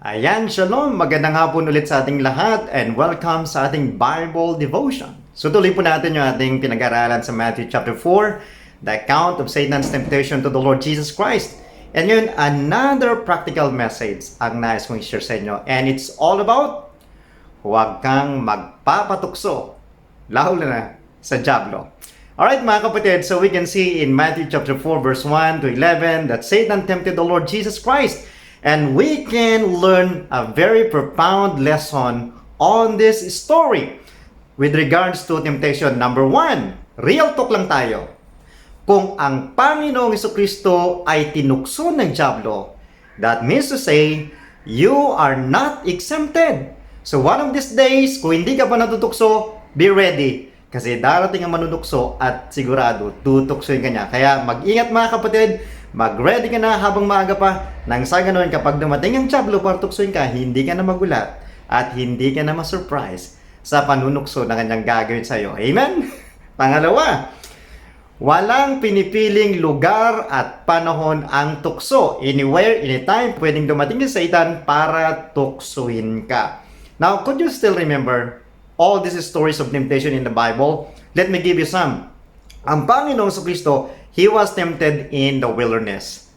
Ayan, shalom! Magandang hapon ulit sa ating lahat and welcome sa ating Bible Devotion. So tuloy po natin yung ating pinag-aralan sa Matthew chapter 4, the account of Satan's temptation to the Lord Jesus Christ. And yun, another practical message ang nais kong i-share sa inyo. And it's all about, huwag kang magpapatukso, lalo na sa dyablo. Alright mga kapatid, so we can see in Matthew chapter 4 verse 1 to 11 that Satan tempted the Lord Jesus Christ. And we can learn a very profound lesson on this story with regards to temptation. Number 1, real talk lang tayo. Kung ang Panginoong Jesucristo ay tinukso ng dyablo, that means to say, you are not exempted. So one of these days, kung hindi ka pa natutukso, be ready. Kasi darating ang manunukso at sigurado tutuksoin ka niya. Kaya mag-ingat mga kapatid, mag-ready ka na habang maaga pa, nang sa ganun kapag dumating ang dyablo para tuksoin ka, hindi ka na magulat at hindi ka na ma-surprise sa panunukso na kanyang gagawin sa iyo. Amen? Pangalawa, walang pinipiling lugar at panahon ang tukso. Anywhere, anytime, pwedeng dumating si Satan para tuksuin ka. Now, could you still remember all these stories of temptation in the Bible? Let me give you some. Ang Panginoong Jesucristo, He was tempted in the wilderness.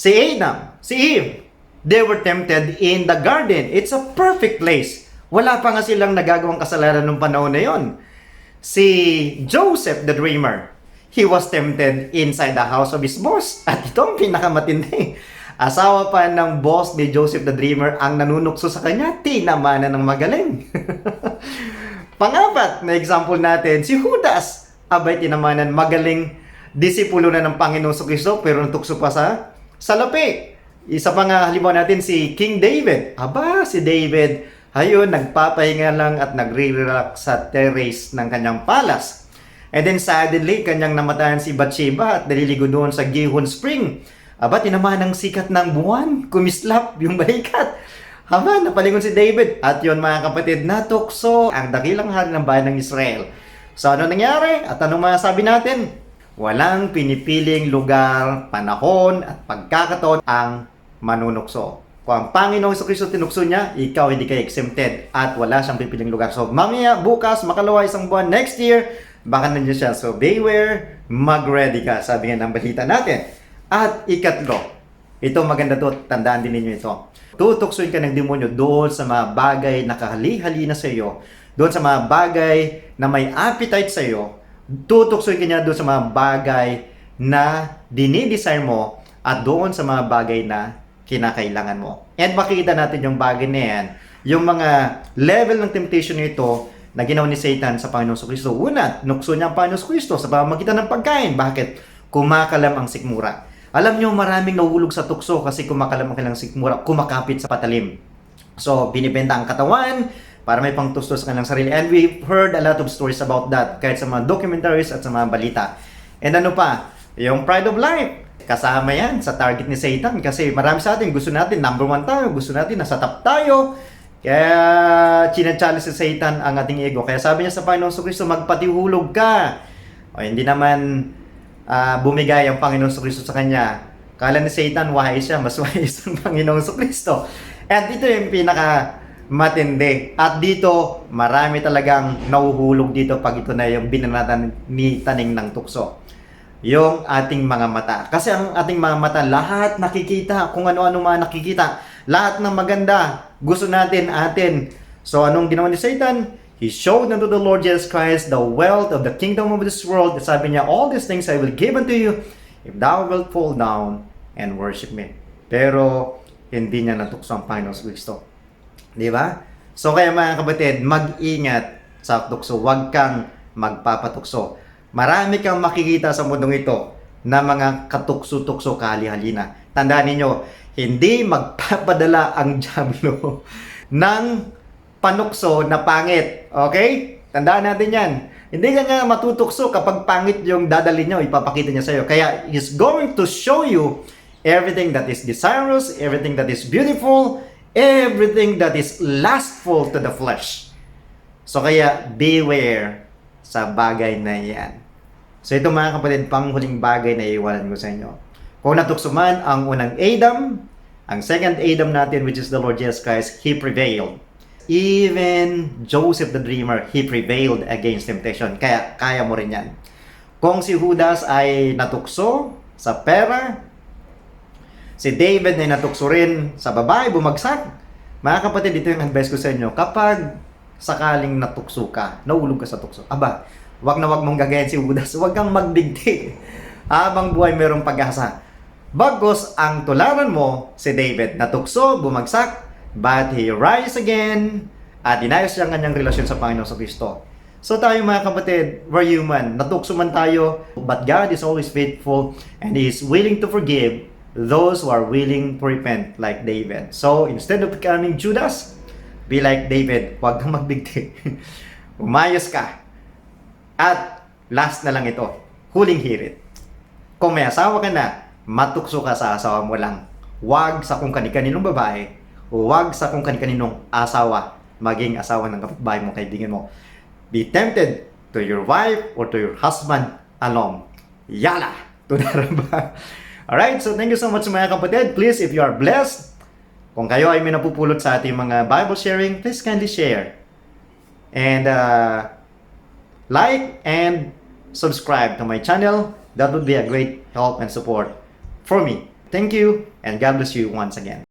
Si Adam, si Eve, they were tempted in the garden. It's a perfect place. Wala pa nga silang nagagawang kasalanan nung panahon na yon. Si Joseph the dreamer, he was tempted inside the house of his boss. At ito ang pinakamatindi. Asawa pa ng boss ni Joseph the dreamer ang nanunukso sa kanya, tinamanan ng magaling. Pangapat na example natin, si Judas. Abay, tinamanan, magaling disipulo na ng Panginoong Jesucristo pero natukso pa sa salapi. Isa pa nga halimbawa natin si King David. Aba, si David, ayun, nagpapahinga lang at nagre-relax sa terrace ng kanyang palace. And then suddenly, kanyang namatayan si Bathsheba at naliligo doon sa Gihon Spring. Aba, tinamaan ng sikat ng buwan, kumislap yung balikat. Aba, napalingon si David. At yun mga kapatid, natukso ang dakilang hari ng bayan ng Israel. So ano nangyari? At anong masasabi natin? Walang pinipiling lugar, panahon at pagkakataon ang manunukso. Kung ang Panginoong Jesucristo tinukso niya, ikaw hindi ka exempted at wala siyang pipiling lugar. So mamaya, bukas, makalawa, isang buwan, next year, baka nandiyan siya. So beware, mag-ready ka, sabi nga ng balita natin. At ikatlo, ito maganda to, tandaan din ninyo ito. Tutuksoin ka ng demonyo doon sa mga bagay na kahali-hali na sa iyo, doon sa mga bagay na may appetite sa iyo, tutuksoin ka niya doon sa mga bagay na dinidesire mo at doon sa mga bagay na kinakailangan mo. And makikita natin yung bagay na yan, yung mga level ng temptation nito na ginawa ni Satan sa Panginoong Jesucristo. Una, nukso niya ang Panginoong Jesucristo sa pamamagitan ng pagkain. Bakit? Kumakalam ang sikmura. Alam niyo, maraming nahuhulog sa tukso kasi kumakalam ang kanilang sikmura, kumakapit sa patalim. So, binibenta ang katawan para may pangtustos sa kanilang sarili. And we've heard a lot of stories about that, kahit sa mga documentaries at sa mga balita. And ano pa? Yung pride of life. Kasama yan sa target ni Satan kasi marami sa atin, gusto natin number 1 tayo, gusto natin nasa top tayo. Kaya china-challenge si Satan ang ating ego. Kaya sabi niya sa Panginoong Jesucristo, magpatihulog ka. O hindi naman bumigay ang Panginoong Jesucristo sa kanya. Kala ni Satan, wise siya, mas wise ang Panginoong Jesucristo. At ito yung matindi. At dito, marami talagang nahuhulog dito pag ito na yung binanatan ni taning ng tukso. Yung ating mga mata. Kasi ang ating mga mata, lahat nakikita, kung ano-ano mga nakikita. Lahat ng maganda, gusto natin, atin. So, anong ginawa ni Satan? He showed unto the Lord Jesus Christ the wealth of the kingdom of this world. Sabi niya, all these things I will give unto you if thou wilt fall down and worship me. Pero, hindi niya natukso ang Panginoong Kristo. Di ba? So kaya mga kapatid, mag-ingat sa tukso. Huwag kang magpapatukso. Marami kang makikita sa mundong ito na mga katukso-tukso kahali-halina. Tandaan ninyo, hindi magpapadala ang dyablo ng panukso na pangit. Okay? Tandaan natin yan. Hindi ka nga matutukso kapag pangit yung dadalhin nyo, ipapakita niya sa iyo. Kaya he's going to show you everything that is desirous, everything that is beautiful, everything that is lustful to the flesh. So kaya beware sa bagay na yan. So ito mga kapatid, panghuling bagay na iiwanan ko sa inyo. Kung natukso man ang unang Adam, Ang second Adam natin, which is the Lord Jesus Christ, He prevailed. Even Joseph the dreamer, he prevailed against temptation. Kaya kaya mo rin yan. Kung si Judas ay natukso sa pera, si David ay natukso rin sa babae, bumagsak. Mga kapatid, ito yung advice ko sa inyo. Kapag sakaling natukso ka, nahulog ka sa tukso, aba, wag na wag mong gagayan si Judas. Wag kang magdigdig. Habang buhay mayroong pag-asa. Bagos ang tularan mo, si David natukso, bumagsak, but he rise again, at inayos niya ang kanyang relasyon sa Panginoon sa Kristo. So tayo mga kapatid, we're human. Natukso man tayo, but God is always faithful and He is willing to forgive those who are willing to repent like David. So instead of becoming Judas, be like David. Huwag kang magbigti. Umayos ka. At last na lang ito, huling hirit. Kung may asawa ka na, matukso ka sa asawa mo lang. Huwag sa kung kani-kaninong babae, huwag sa kung kani-kaninong asawa, maging asawa ng kapitbahay mo, kaibigan mo. Be tempted to your wife or to your husband alone. Yala! Tunaramba. Alright, so thank you so much mga kapatid. Please, if you are blessed, kung kayo ay may napupulot sa ating mga Bible sharing, please kindly share. And like and subscribe to my channel. That would be a great help and support for me. Thank you, and God bless you once again.